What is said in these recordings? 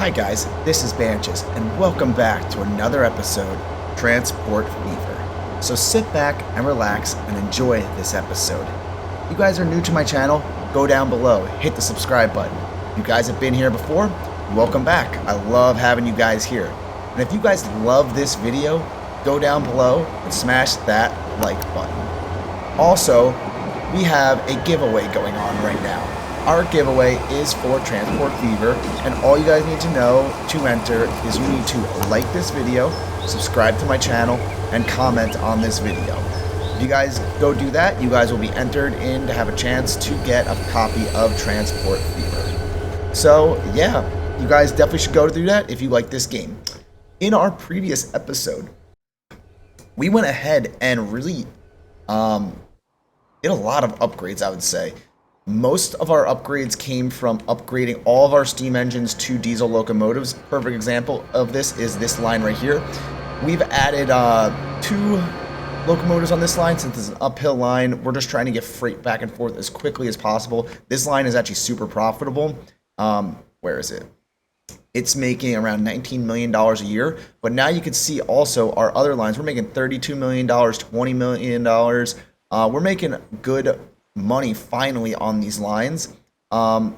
Hi guys, this is Banches, and welcome back to another episode of Transport Fever. So sit back and relax and enjoy this episode. If you guys are new to my channel, go down below, hit the subscribe button. If you guys have been here before, welcome back. I love having you guys here. And if you guys love this video, go down below and smash that like button. Also, we have a giveaway going on right now. Our giveaway is for Transport Fever, and all you guys need to know to enter is you need to like this video, subscribe to my channel, and comment on this video. If you guys go do that, you guys will be entered in to have a chance to get a copy of Transport Fever. So yeah, you guys definitely should go do that if you like this game. In our previous episode, we went ahead and really did a lot of upgrades, I would say. Most of our upgrades came from upgrading all of our steam engines to diesel locomotives. Perfect example of this is this line right here. We've added 2 locomotives on this line since it's an uphill line. We're just trying to get freight back and forth as quickly as possible. This line is actually super profitable. Where is it? It's making around $19 million a year. But now you can see also our other lines. We're making $32 million, $20 million. We're making good money finally on these lines,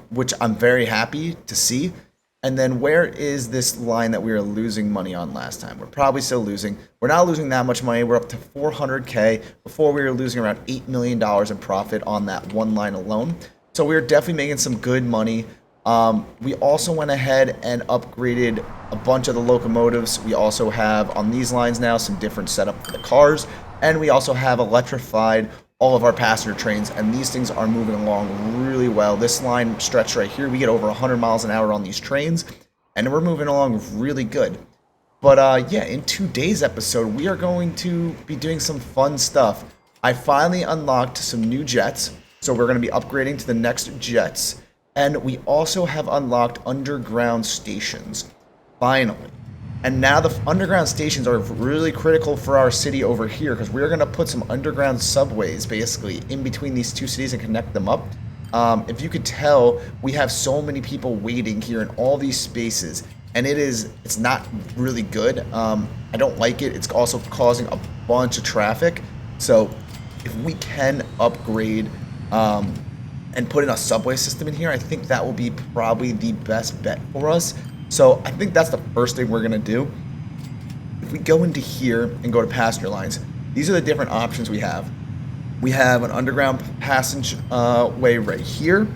which I'm very happy to see. And then where is this line that we were losing money on last time? We're probably still losing. We're not losing that much money. We're up to 400K. Before we were losing around $8 million in profit on that one line alone. So we were definitely making some good money. We also went ahead and upgraded a bunch of the locomotives. We also have on these lines now some different setup for the cars. And we also have electrified all of our passenger trains, and these things are moving along really well. This line stretch right here, we get over 100 miles an hour on these trains, and we're moving along really good. But yeah, in today's episode, we are going to be doing some fun stuff. I finally unlocked some new jets, so we're going to be upgrading to the next jets. And we also have unlocked underground stations, finally. And now the underground stations are really critical for our city over here because we're going to put some underground subways basically in between these two cities and connect them up. If you could tell, we have so many people waiting here in all these spaces, and it's not really good. I don't like it. It's also causing a bunch of traffic. So if we can upgrade and put in a subway system in here, I think that will be probably the best bet for us. So I think that's the first thing we're going to do. If we go into here and go to passenger lines, these are the different options we have. We have an underground passage way right here.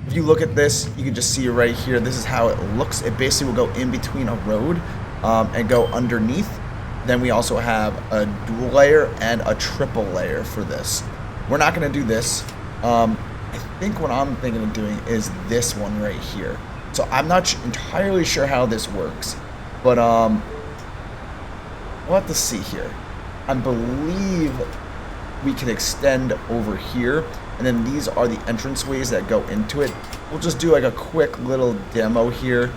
If you look at this, you can just see right here. This is how it looks. It basically will go in between a road and go underneath. Then we also have a dual layer and a triple layer for this. We're not going to do this. I think what I'm thinking of doing is this one right here. So I'm not entirely sure how this works, but we'll have to see here. I believe we can extend over here, and then these are the entrance ways that go into it. We'll just do like a quick little demo here.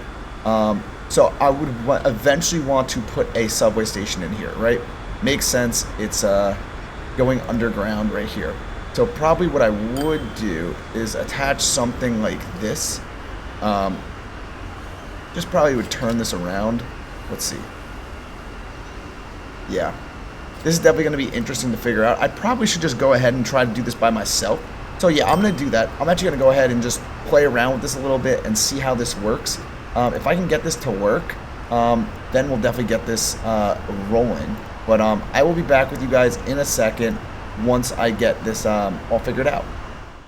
So I would eventually want to put a subway station in here, right? Makes sense. It's going underground right here. So probably what I would do is attach something like this. Just probably would turn this around. Let's see. Yeah, this is definitely going to be interesting to figure out. I probably should just go ahead and try to do this by myself. So yeah, I'm going to do that. I'm actually going to go ahead and just play around with this a little bit and see how this works. If I can get this to work, then we'll definitely get this rolling. But I will be back with you guys in a second once I get this all figured out.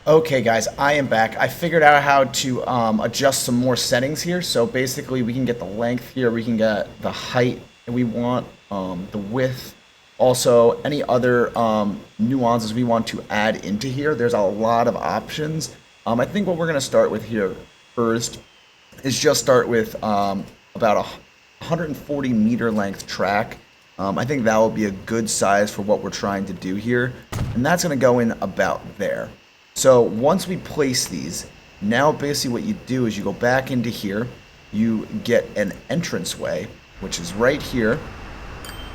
Okay guys, I am back. I figured out how to adjust some more settings here. So basically we can get the length here, we can get the height that we want, the width, also any other nuances we want to add into here. There's a lot of options. I think what we're going to start with here first is just start with about a 140 meter length track. I think that will be a good size for what we're trying to do here. And that's going to go in about there. So once we place these, now basically what you do is you go back into here, you get an entranceway, which is right here,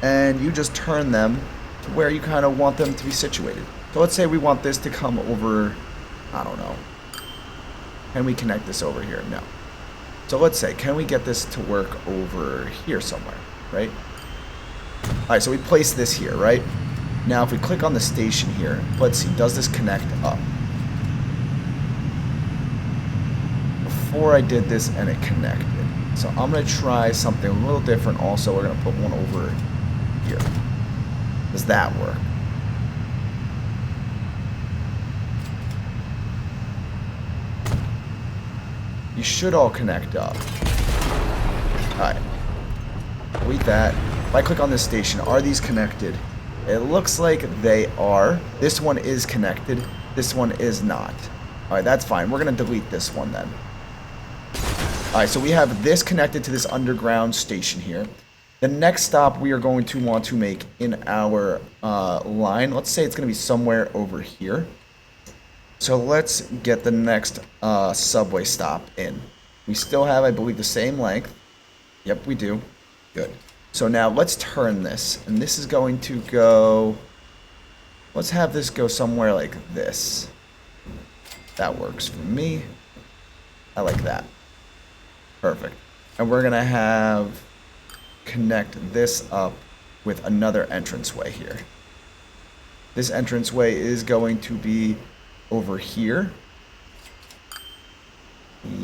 and you just turn them to where you kind of want them to be situated. So let's say we want this to come over, I don't know. Can we connect this over here? No. So let's say, can we get this to work over here somewhere, right? All right, so we place this here, right? Now, if we click on the station here, let's see, does this connect up? Before I did this and it connected. So I'm going to try something a little different also. We're going to put one over here. Does that work? You should all connect up. Alright. Delete that. If I click on this station, are these connected? It looks like they are. This one is connected. This one is not. Alright, that's fine. We're going to delete this one then. Alright, so we have this connected to this underground station here. The next stop we are going to want to make in our line, let's say it's going to be somewhere over here. So let's get the next subway stop in. We still have, I believe, the same length. Yep, we do. Good. So now let's turn this. And this is going to go... Let's have this go somewhere like this. That works for me. I like that. Perfect. And we're going to have... connect this up with another entranceway here. This entranceway is going to be over here.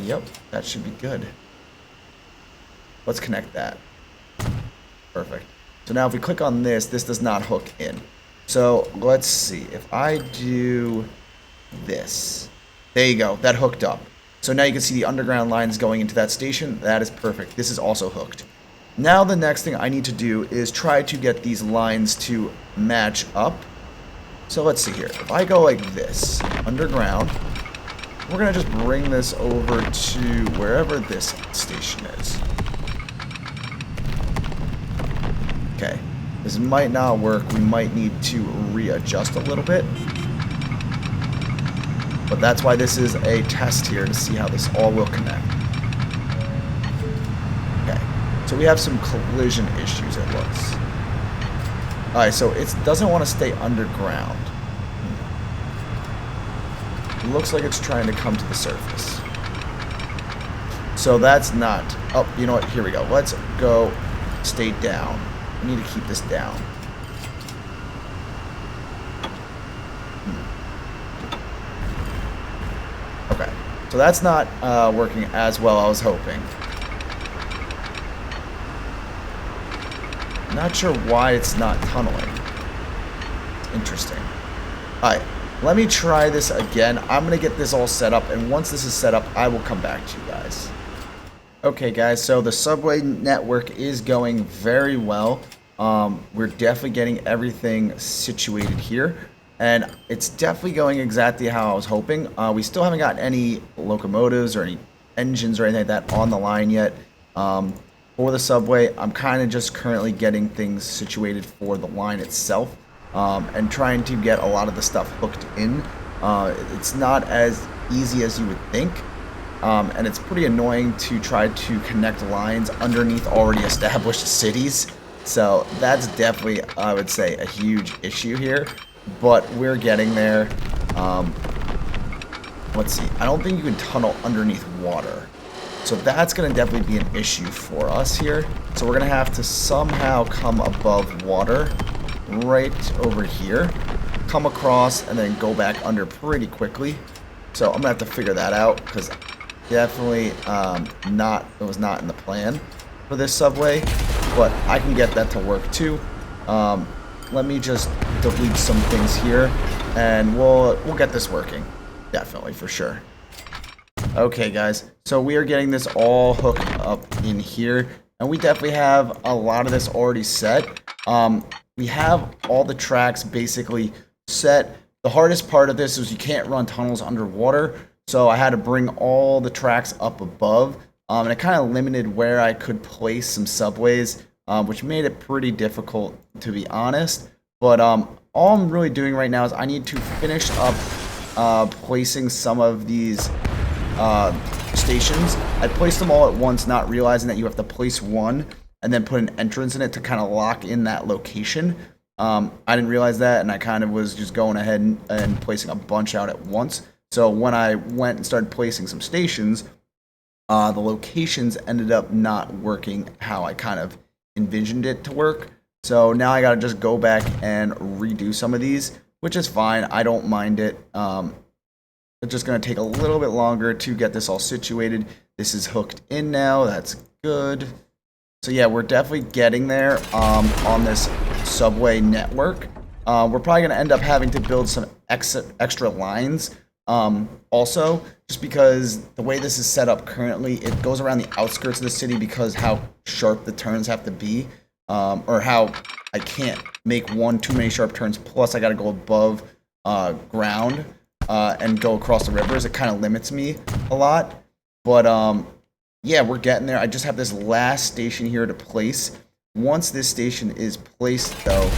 Yep, that should be good. Let's connect that. Perfect. So now if we click on this, this does not hook in. So let's see. If I do this. There you go. That hooked up. So now you can see the underground lines going into that station. That is perfect. This is also hooked. Now the next thing I need to do is try to get these lines to match up. So let's see here. If I go like this, underground, we're going to just bring this over to wherever this station is. Okay. This might not work. We might need to readjust a little bit. But that's why this is a test here to see how this all will connect. Okay. So we have some collision issues, it looks. Alright, so it doesn't want to stay underground. It looks like it's trying to come to the surface. So that's not... Oh, you know what? Here we go. Let's go stay down. We need to keep this down. Okay. So that's not working as well as I was hoping. Not sure why it's not tunneling. It's interesting. Alright, let me try this again. I'm going to get this all set up, and once this is set up, I will come back to you guys. Okay, guys, so the subway network is going very well. We're definitely getting everything situated here, and it's definitely going exactly how I was hoping. We still haven't got any locomotives or any engines or anything like that on the line yet. For the subway, I'm kind of just currently getting things situated for the line itself, and trying to get a lot of the stuff hooked in. It's not as easy as you would think, and it's pretty annoying to try to connect lines underneath already established cities. So that's definitely, I would say, a huge issue here, but we're getting there. Let's see. I don't think you can tunnel underneath water. So that's going to definitely be an issue for us here. So we're going to have to somehow come above water right over here, come across, and then go back under pretty quickly. So I'm going to have to figure that out, because definitely it was not in the plan for this subway, but I can get that to work too. Let me just delete some things here, and we'll get this working. Definitely, for sure. Okay, guys, so we are getting this all hooked up in here, and we definitely have a lot of this already set. We have all the tracks basically set. The hardest part of this is you can't run tunnels underwater, so I had to bring all the tracks up above, and it kind of limited where I could place some subways, which made it pretty difficult, to be honest. But all I'm really doing right now is I need to finish up placing some of these stations. I placed them all at once, not realizing that you have to place one and then put an entrance in it to kind of lock in that location. I didn't realize that, and I kind of was just going ahead and placing a bunch out at once. So when I went and started placing some stations, the locations ended up not working how I kind of envisioned it to work. So now I got to just go back and redo some of these, which is fine. I don't mind it. It's just going to take a little bit longer to get this all situated. This is hooked in now. That's good. So yeah, we're definitely getting there on this subway network. We're probably going to end up having to build some extra lines also, just because the way this is set up currently, it goes around the outskirts of the city because how sharp the turns have to be, or how I can't make too many sharp turns, plus I got to go above ground and go across the rivers. It kind of limits me a lot. But yeah, we're getting there. I just have this last station here to place. Once this station is placed, though,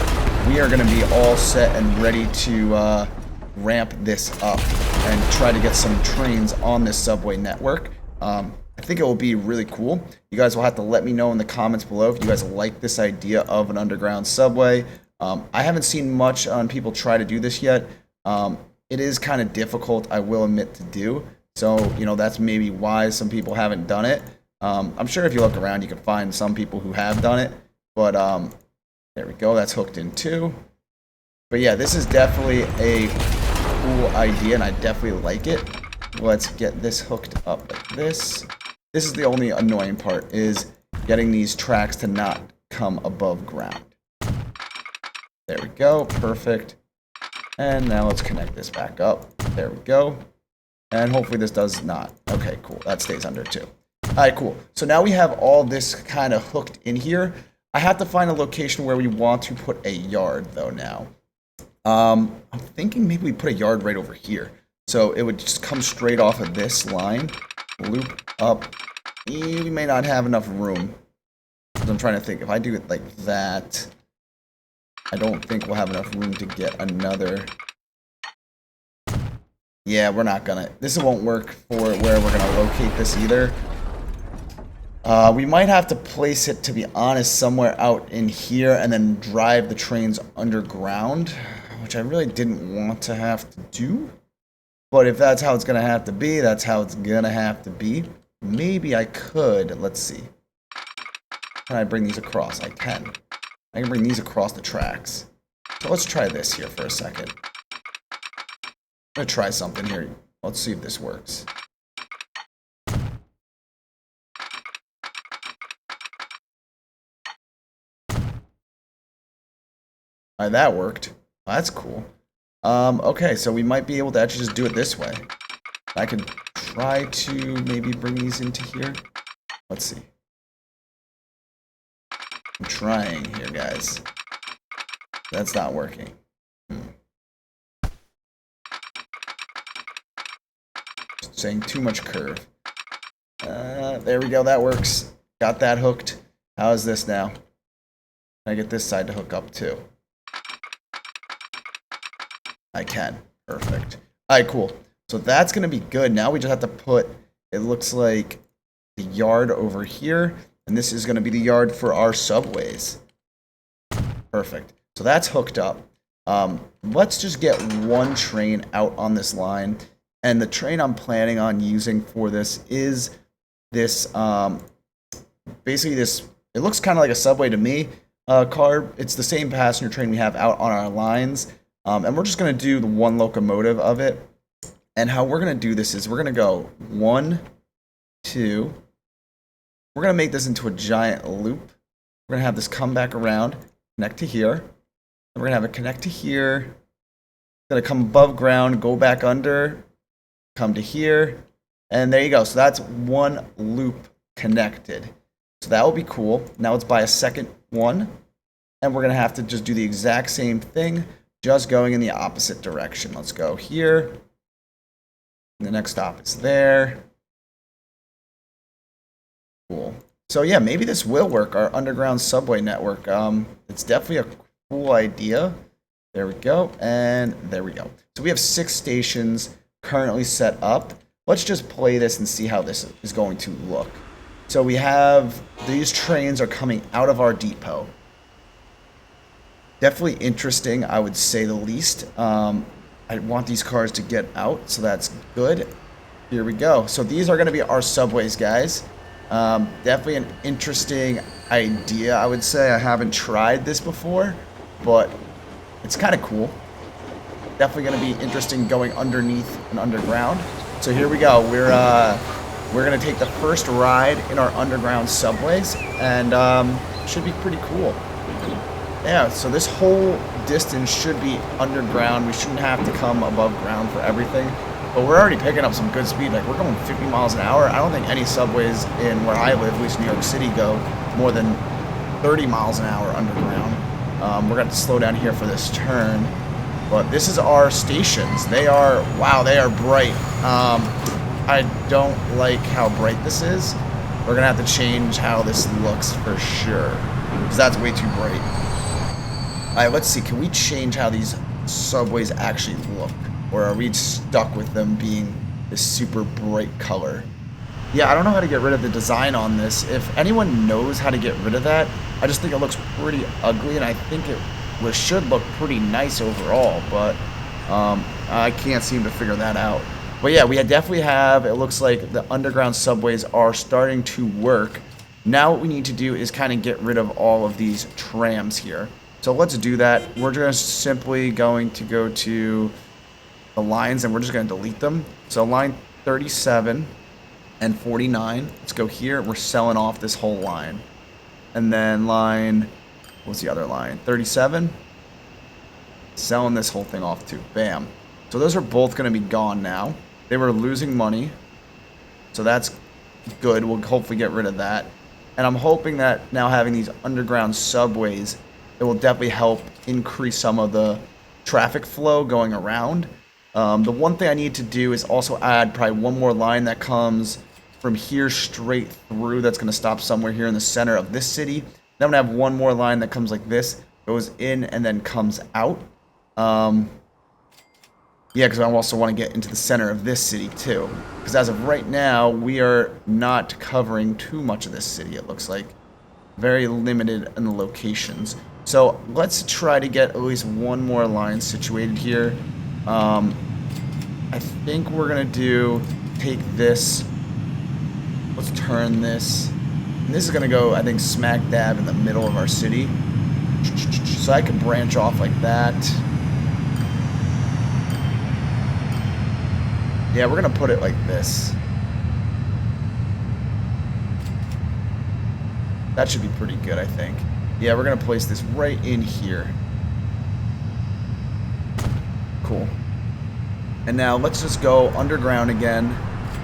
we are going to be all set and ready to ramp this up and try to get some trains on this subway network. I think it will be really cool. You guys will have to let me know in the comments below if you guys like this idea of an underground subway. I haven't seen much on people try to do this yet. It is kind of difficult, I will admit, to do. So, you know, that's maybe why some people haven't done it. I'm sure if you look around, you can find some people who have done it. But there we go. That's hooked in too. But yeah, this is definitely a cool idea, and I definitely like it. Let's get this hooked up like this. This is the only annoying part, is getting these tracks to not come above ground. There we go. Perfect. And now let's connect this back up. There we go. And hopefully this does not. Okay, cool. That stays under too. All right, cool. So now we have all this kind of hooked in here. I have to find a location where we want to put a yard, though, now. I'm thinking maybe we put a yard right over here. So it would just come straight off of this line, loop up. We may not have enough room. I'm trying to think. If I do it like that, I don't think we'll have enough room to get another. Yeah, we're not gonna. This won't work for where we're gonna locate this either. We might have to place it, to be honest, somewhere out in here and then drive the trains underground, which I really didn't want to have to do. But if that's how it's gonna have to be, that's how it's gonna have to be. Maybe I could. Let's see. Can I bring these across? I can. I can bring these across the tracks. So let's try this here for a second. I'm gonna try something here. Let's see if this works. Alright, that worked. That's cool. Okay, so we might be able to actually just do it this way. I could try to maybe bring these into here. Let's see. I'm trying here, guys. That's not working. Just saying too much curve. There we go, that works. Got that hooked. How is this now? Can I get this side to hook up too? I can. Perfect. Alright, cool. So that's going to be good. Now we just have to put, it looks like, the yard over here. And this is going to be the yard for our subways. Perfect. So that's hooked up. Let's just get one train out on this line. And the train I'm planning on using for this is this, basically this, it looks kind of like a subway to me, car. It's the same passenger train we have out on our lines. And we're just going to do the one locomotive of it. And how we're going to do this is we're going to go 1, 2. We're going to make this into a giant loop. We're going to have this come back around, connect to here. And we're going to have it connect to here. It's going to come above ground, go back under, come to here. And there you go. So that's one loop connected. So that will be cool. Now let's buy a second one. And we're going to have to just do the exact same thing, just going in the opposite direction. Let's go here. The next stop is there. Cool. So yeah, maybe this will work, our underground subway network. It's definitely a cool idea. There we go, and there we go. So we have 6 stations currently set up. Let's just play this and see how this is going to look. So we have, these trains are coming out of our depot. Definitely interesting, I would say the least. I want these cars to get out, so that's good. Here we go. So these are going to be our subways, guys. Definitely an interesting idea, I would say. I haven't tried this before, but it's kind of cool. Definitely going to be interesting going underneath and underground. So here we go. We're going to take the first ride in our underground subways, and should be pretty cool. Yeah, so this whole distance should be underground. We shouldn't have to come above ground for everything. But we're already picking up some good speed. Like, we're going 50 miles an hour. I don't think any subways in where I live, at least New York City, go more than 30 miles an hour underground. We're going to slow down here for this turn. But this is our stations. They are, wow, they are bright. I don't like how bright this is. We're going to have to change how this looks for sure, because that's way too bright. All right, let's see. Can we change how these subways actually look? Or are we stuck with them being this super bright color? Yeah, I don't know how to get rid of the design on this. If anyone knows how to get rid of that, I just think it looks pretty ugly, and I think it should look pretty nice overall, but I can't seem to figure that out. But yeah, we definitely have, it looks like the underground subways are starting to work. Now what we need to do is kind of get rid of all of these trams here. So let's do that. We're just simply going to go to the lines, and we're just going to delete them. So line 37 and 49, let's go here. We're selling off this whole line. And then line, what's the other line? 37, selling this whole thing off too. Bam. So those are both going to be gone now. They were losing money, so that's good. We'll hopefully get rid of that. And I'm hoping that now having these underground subways, it will definitely help increase some of the traffic flow going around. The one thing I need to do is also add probably one more line that comes from here straight through. That's going to stop somewhere here in the center of this city. Then I'm going to have one more line that comes like this, goes in and then comes out. Yeah, because I also want to get into the center of this city too. Because as of right now, we are not covering too much of this city, it looks like. Very limited in the locations. So let's try to get at least one more line situated here. I think we're going to take this. Let's turn this. And this is going to go, I think, smack dab in the middle of our city. So I can branch off like that. Yeah, we're going to put it like this. That should be pretty good, I think. Yeah, we're going to place this right in here. Cool. And now let's just go underground again.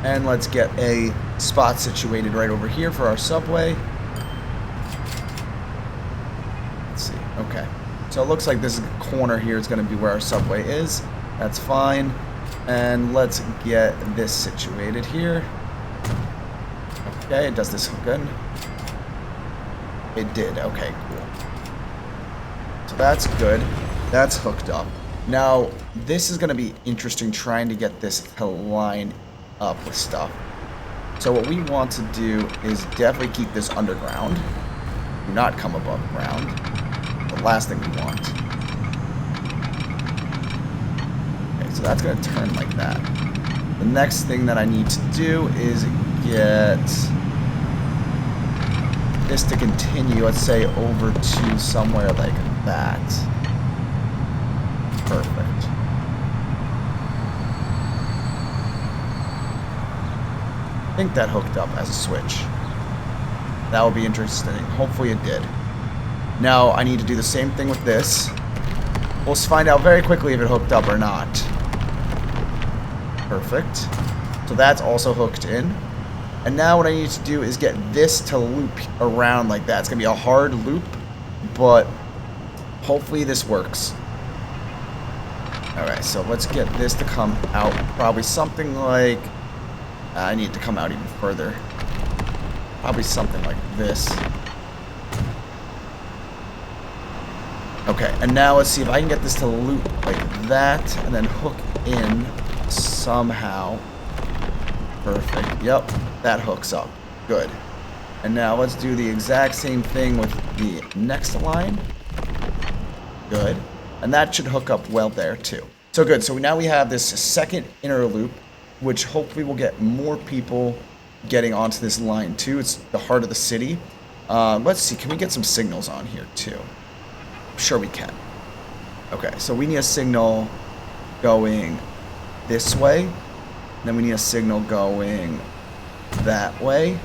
And let's get a spot situated right over here for our subway. Let's see. Okay. So it looks like this corner here is going to be where our subway is. That's fine. And let's get this situated here. Okay, does this hook in? It did. Okay, cool. So that's good. That's hooked up. Now, this is going to be interesting trying to get this to line up with stuff. So what we want to do is definitely keep this underground. Do not come above ground. The last thing we want. Okay, so that's going to turn like that. The next thing that I need to do is get this to continue, let's say, over to somewhere like that. Perfect. I think that hooked up as a switch. That will be interesting. Hopefully it did. Now I need to do the same thing with this. We'll find out very quickly if it hooked up or not. Perfect. So that's also hooked in. And now what I need to do is get this to loop around like that. It's going to be a hard loop, but hopefully this works. Alright, so let's get this to come out. Probably something like... I need to come out even further. Probably something like this. Okay, and now let's see if I can get this to loop like that and then hook in somehow. Perfect. Yep, that hooks up. Good. And now let's do the exact same thing with the next line. Good. And that should hook up well there too. So good. So now we have this second inner loop. which hopefully will get more people getting onto this line too. It's the heart of the city. Let's see, can we get some signals on here too? I'm sure we can. Okay, so we need a signal going this way. And then we need a signal going that way.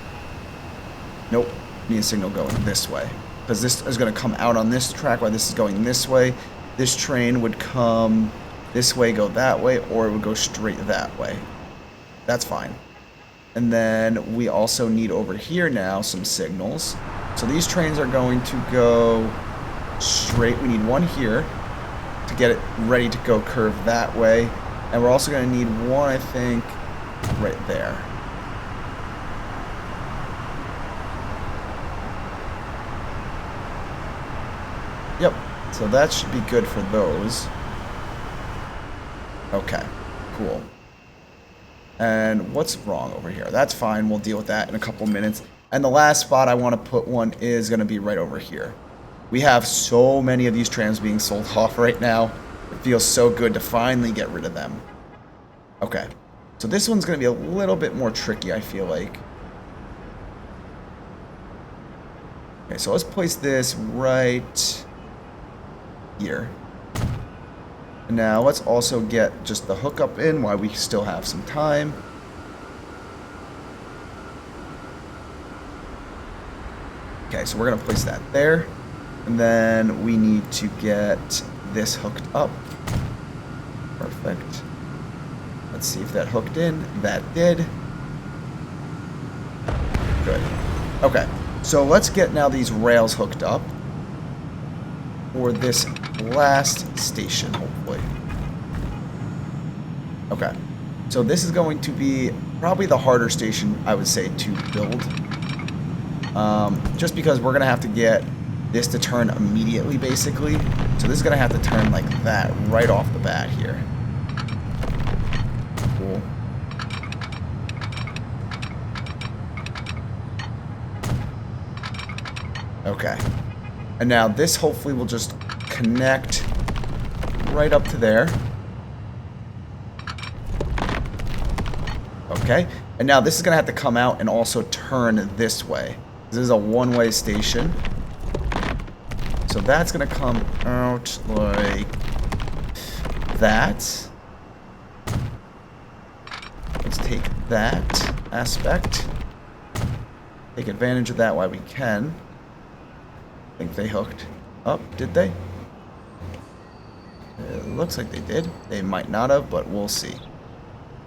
Nope, we need a signal going this way. Because this is going to come out on this track while this is going this way. This train would come this way, go that way, or it would go straight that way. That's fine. And then we also need over here now some signals. So these trains are going to go straight. We need one here to get it ready to go curve that way. And we're also going to need one, I think, right there. Yep, so that should be good for those. Okay, cool. And what's wrong over here? That's fine, we'll deal with that in a couple minutes. And the last spot I want to put one is going to be right over here. We have so many of these trams being sold off right now. It feels so good to finally get rid of them. Okay, so this one's going to be a little bit more tricky, I feel like. Okay, so let's place this right here. And now let's also get just the hookup in while we still have some time. Okay, so we're going to place that there. And then we need to get this hooked up. Perfect. Let's see if that hooked in. That did. Good. Okay, so let's get now these rails hooked up for this last station, hopefully. Okay, so this is going to be probably the harder station, I would say, to build. Just because we're going to have to get this to turn immediately, basically. So this is going to have to turn like that right off the bat here. Cool. Okay. And now this hopefully will just connect right up to there. Okay. And now this is going to have to come out and also turn this way. This is a one-way station. So that's going to come out like that. Let's take that aspect. Take advantage of that while we can. I think they hooked up, did they? It looks like they did. They might not have, but we'll see.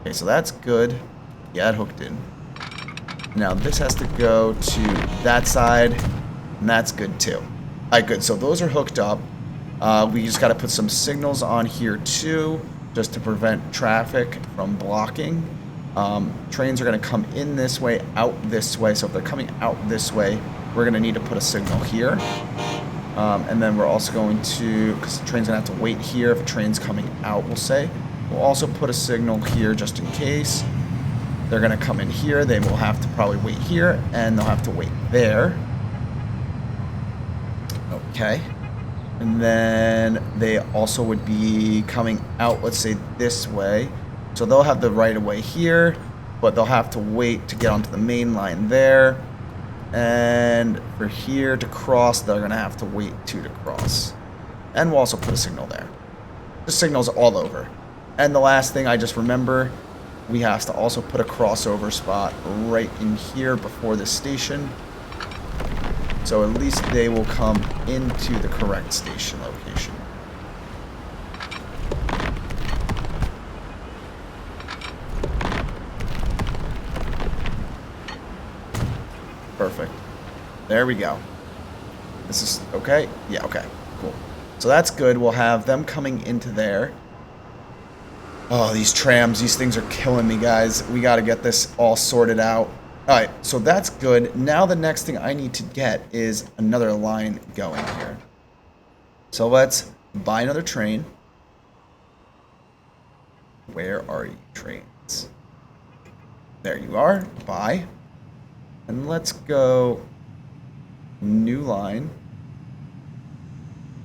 Okay, so that's good. Yeah, it hooked in. Now this has to go to that side, and that's good too. Alright, good. So those are hooked up. We just got to put some signals on here too, just to prevent traffic from blocking. Trains are going to come in this way, out this way. So if they're coming out this way, we're going to need to put a signal here. And then we're also going to, because the train's going to have to wait here if a train's coming out, we'll say. We'll also put a signal here just in case. They're going to come in here. They will have to probably wait here, and they'll have to wait there. Okay. And then they also would be coming out, let's say, this way. So they'll have the right of way here, but they'll have to wait to get onto the main line there. And for here to cross, they're going to have to wait to cross. And we'll also put a signal there. The signal's all over. And the last thing I just remember, we have to also put a crossover spot right in here before the station. So at least they will come into the correct station location. Perfect. There we go. This is okay? Yeah, okay. Cool. So that's good. We'll have them coming into there. Oh, these trams, these things are killing me, guys. We got to get this all sorted out. All right, so that's good. Now the next thing I need to get is another line going here. So let's buy another train. Where are you, trains? There you are. Buy. And let's go new line.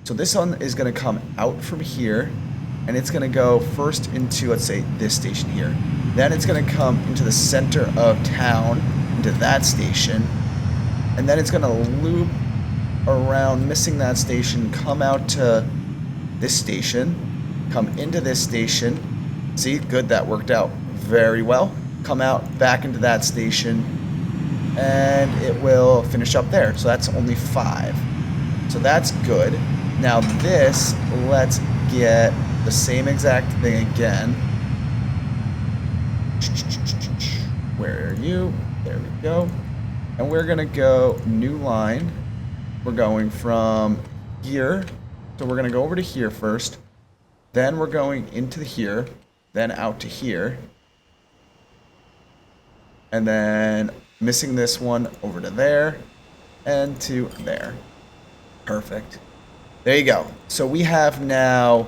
So this one is going to come out from here. And it's going to go first into, let's say, this station here. Then it's going to come into the center of town, into that station. And then it's going to loop around, missing that station, come out to this station, come into this station. See, good, that worked out very well. Come out back into that station, and it will finish up there. So that's only 5. So that's good. Now this, let's get the same exact thing again. Where are you? There we go. And we're gonna go new line. We're going from here. So we're gonna go over to here first. Then we're going into here. Then out to here. And then missing this one over to there. And to there. Perfect. There you go. So we have now,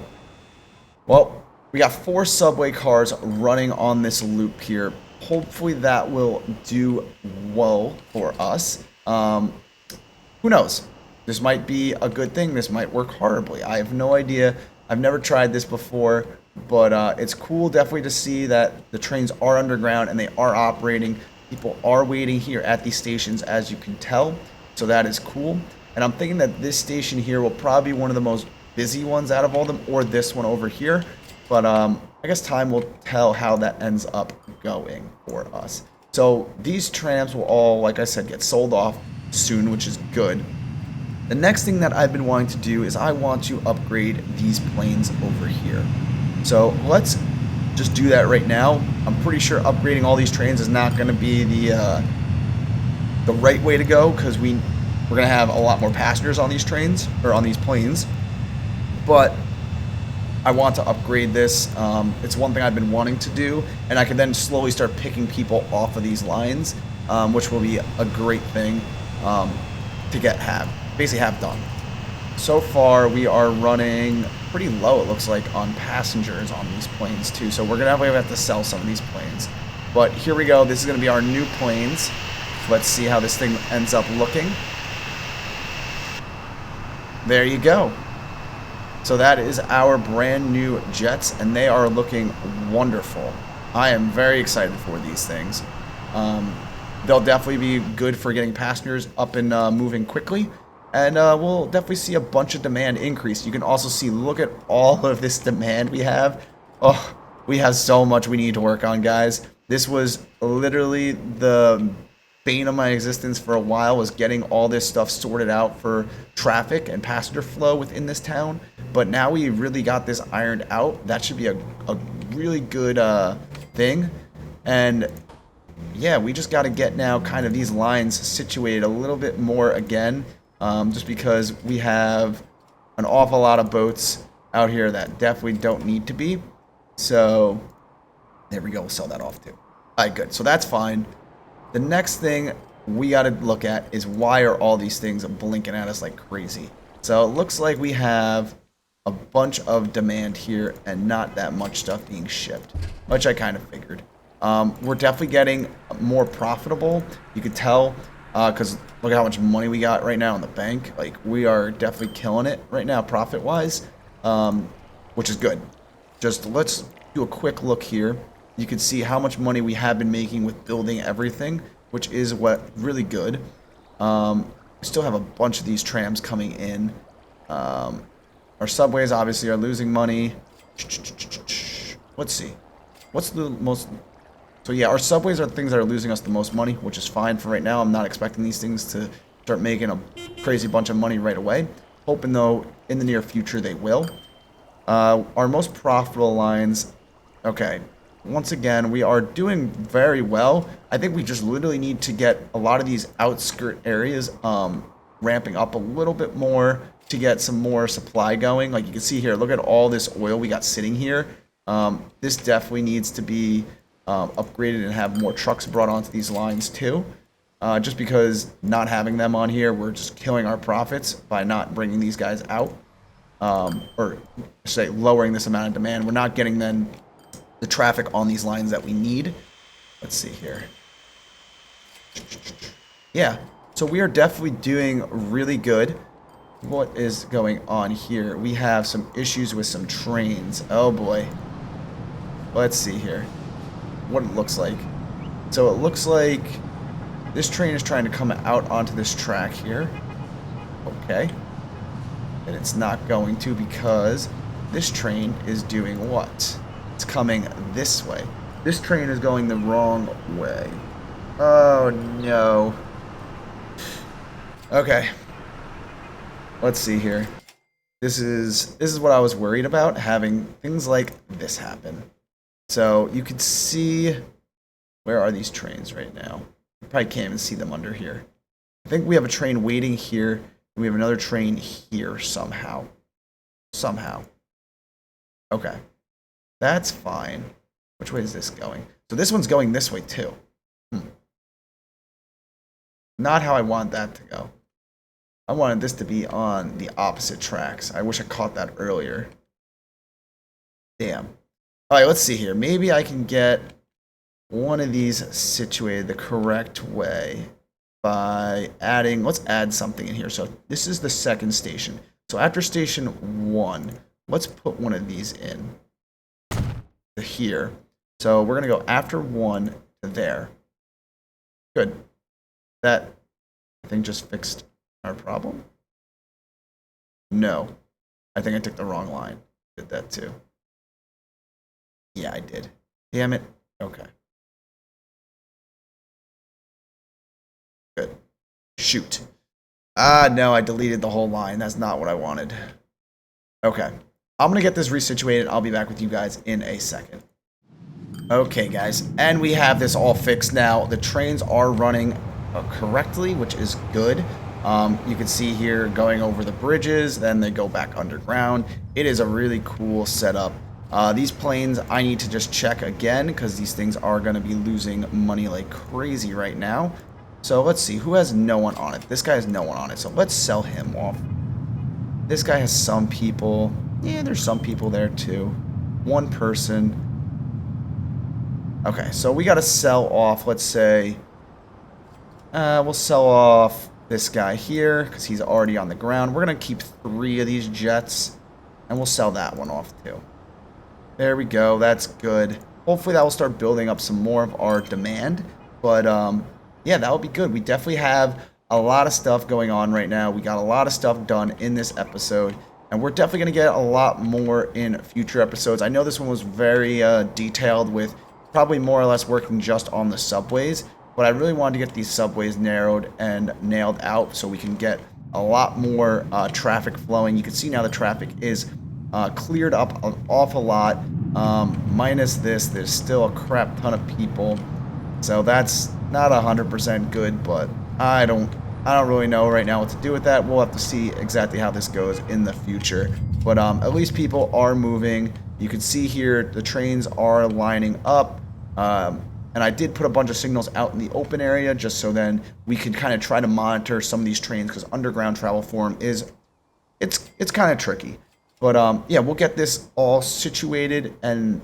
well, we got 4 subway cars running on this loop here. Hopefully that will do well for us. Who knows? This might be a good thing. This might work horribly. I have no idea. I've never tried this before, but it's cool definitely to see that the trains are underground and they are operating. People are waiting here at these stations, as you can tell. So that is cool. And I'm thinking that this station here will probably be one of the most busy ones out of all of them, or this one over here. But I guess time will tell how that ends up going for us. So these trams will all, like I said, get sold off soon, which is good. The next thing that I've been wanting to do is I want to upgrade these planes over here. So let's just do that right now. I'm pretty sure upgrading all these trains is not going to be the right way to go, because we're going to have a lot more passengers on these trains, or on these planes. But I want to upgrade this. It's one thing I've been wanting to do, and I can then slowly start picking people off of these lines, which will be a great thing to basically have done. So far, we are running pretty low, it looks like, on passengers on these planes too. So we're gonna have to sell some of these planes. But here we go. This is gonna be our new planes. Let's see how this thing ends up looking. There you go. So that is our brand new jets, and they are looking wonderful. I am very excited for these things. They'll definitely be good for getting passengers up and moving quickly, and we'll definitely see a bunch of demand increase. You can also see, look at all of this demand we have. Oh, we have so much we need to work on, guys. This was literally the bane of my existence for a while, was getting all this stuff sorted out for traffic and passenger flow within this town. But now we really got this ironed out. That should be a really good thing. And yeah, we just got to get now kind of these lines situated a little bit more again, just because we have an awful lot of boats out here that definitely don't need to be. So there we go. We'll sell that off too. All right, good. So that's fine. The next thing we got to look at is, why are all these things blinking at us like crazy? So it looks like we have a bunch of demand here and not that much stuff being shipped, which I kind of figured. We're definitely getting more profitable. You could tell, because look at how much money we got right now in the bank. Like, we are definitely killing it right now profit-wise, which is good. Just let's do a quick look here. You can see how much money we have been making with building everything, which is what really good. We still have a bunch of these trams coming in. Our subways obviously are losing money. Let's see. What's the most... So yeah, our subways are things that are losing us the most money, which is fine for right now. I'm not expecting these things to start making a crazy bunch of money right away. Hoping, though, in the near future they will. Our most profitable lines... Okay. Once again, we are doing very well. I think we just literally need to get a lot of these outskirt areas ramping up a little bit more to get some more supply going. Like you can see here, look at all this oil we got sitting here. This definitely needs to be upgraded and have more trucks brought onto these lines too. Just because not having them on here, we're just killing our profits by not bringing these guys out. Or say lowering this amount of demand. We're not getting then the traffic on these lines that we need. Let's see here. Yeah, so we are definitely doing really good. What is going on here? We have some issues with some trains. Oh boy. Let's see here. what it looks like. So it looks like this train is trying to come out onto this track here. Okay. And it's not going to because this train is doing what? It's coming this way. This train is going the wrong way. Oh no. Okay. Let's see here. This is what I was worried about, having things like this happen. So you could see, where are these trains right now? You probably can't even see them under here. I think we have a train waiting here, and we have another train here somehow. Somehow. Okay. That's fine. Which way is this going? So this one's going this way too. Not how I want that to go. I wanted this to be on the opposite tracks. I wish I caught that earlier. Damn. Alright, let's see here. Maybe I can get one of these situated the correct way by adding, let's add something in here. So this is the second station. So after station 1, let's put one of these in to here. So we're going to go after 1 to there. Good. That, I think, just fixed our problem. No. I think I took the wrong line. Did that too. Yeah, I did. Damn it. Okay. Good. Shoot. Ah, no, I deleted the whole line. That's not what I wanted. Okay. I'm going to get this resituated. I'll be back with you guys in a second. Okay, guys. And we have this all fixed now. The trains are running correctly, which is good. You can see here going over the bridges, then they go back underground. It is a really cool setup. These planes I need to just check again because these things are going to be losing money like crazy right now. So let's see, who has no one on it? This guy has no one on it, so let's sell him off. This guy has some people. Yeah, there's some people there too. One person. Okay, so we got to sell off, let's say, we'll sell off this guy here because he's already on the ground. We're going to keep 3 of these jets, and we'll sell that one off too. There we go. That's good. Hopefully that will start building up some more of our demand. But, yeah, that will be good. We definitely have a lot of stuff going on right now. We got a lot of stuff done in this episode. And we're definitely going to get a lot more in future episodes. I know this one was very detailed with probably more or less working just on the subways. But I really wanted to get these subways narrowed and nailed out so we can get a lot more traffic flowing. You can see now the traffic is cleared up an awful lot. Minus this, there's still a crap ton of people. So that's not 100% good, but I don't really know right now what to do with that. We'll have to see exactly how this goes in the future. But at least people are moving. You can see here the trains are lining up. And I did put a bunch of signals out in the open area just so then we could kind of try to monitor some of these trains because underground travel for them is, it's kind of tricky. But yeah, we'll get this all situated and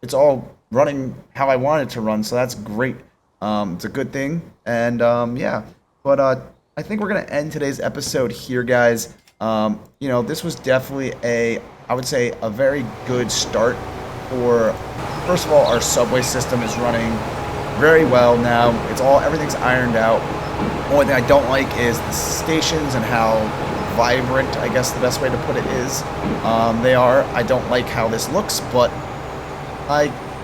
it's all running how I want it to run, so that's great. It's a good thing. And yeah, but I think we're going to end today's episode here, guys. You know, this was definitely I would say a very good start for, first of all, our subway system is running very well now. Everything's ironed out. Only thing I don't like is the stations and how vibrant, I guess the best way to put it is, they are. I don't like how this looks, but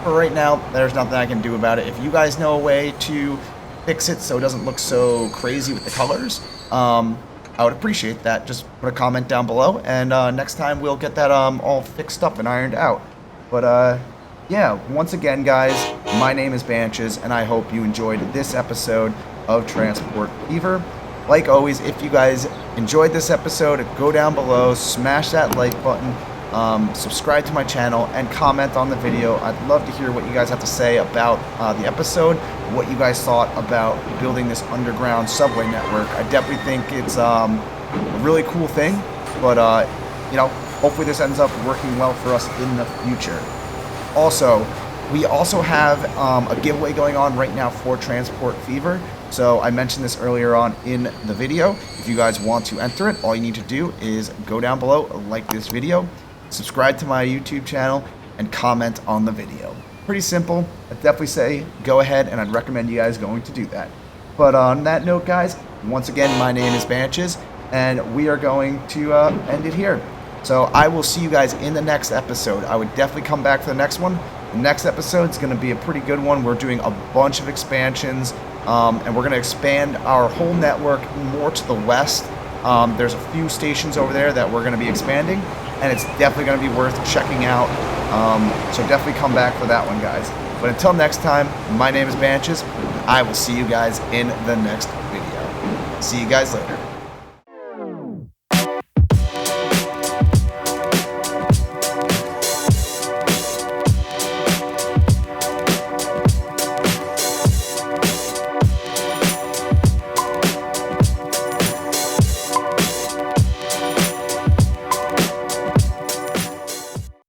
for right now, there's nothing I can do about it. If you guys know a way to fix it so it doesn't look so crazy with the colors, I would appreciate that. Just put a comment down below, and next time we'll get that all fixed up and ironed out. But yeah, once again, guys, my name is Banches, and I hope you enjoyed this episode of Transport Fever. Like always, if you guys enjoyed this episode, go down below, smash that like button, subscribe to my channel, and comment on the video. I'd love to hear what you guys have to say about the episode, what you guys thought about building this underground subway network. I definitely think it's a really cool thing, but you know, hopefully this ends up working well for us in the future. Also, we also have a giveaway going on right now for Transport Fever. So I mentioned this earlier on in the video. If you guys want to enter it, all you need to do is go down below, like this video, subscribe to my YouTube channel, and comment on the video. pretty simple. I'd definitely say go ahead, and I'd recommend you guys going to do that. But on that note, guys, once again, my name is Banches, and we are going to end it here. So I will see you guys in the next episode. I would definitely come back for the next one. The next episode is going to be a pretty good one. We're doing a bunch of expansions, and we're going to expand our whole network more to the west. There's a few stations over there that we're going to be expanding, and it's definitely going to be worth checking out. So definitely come back for that one, guys. But until next time, my name is Banches. I will see you guys in the next video. See you guys later.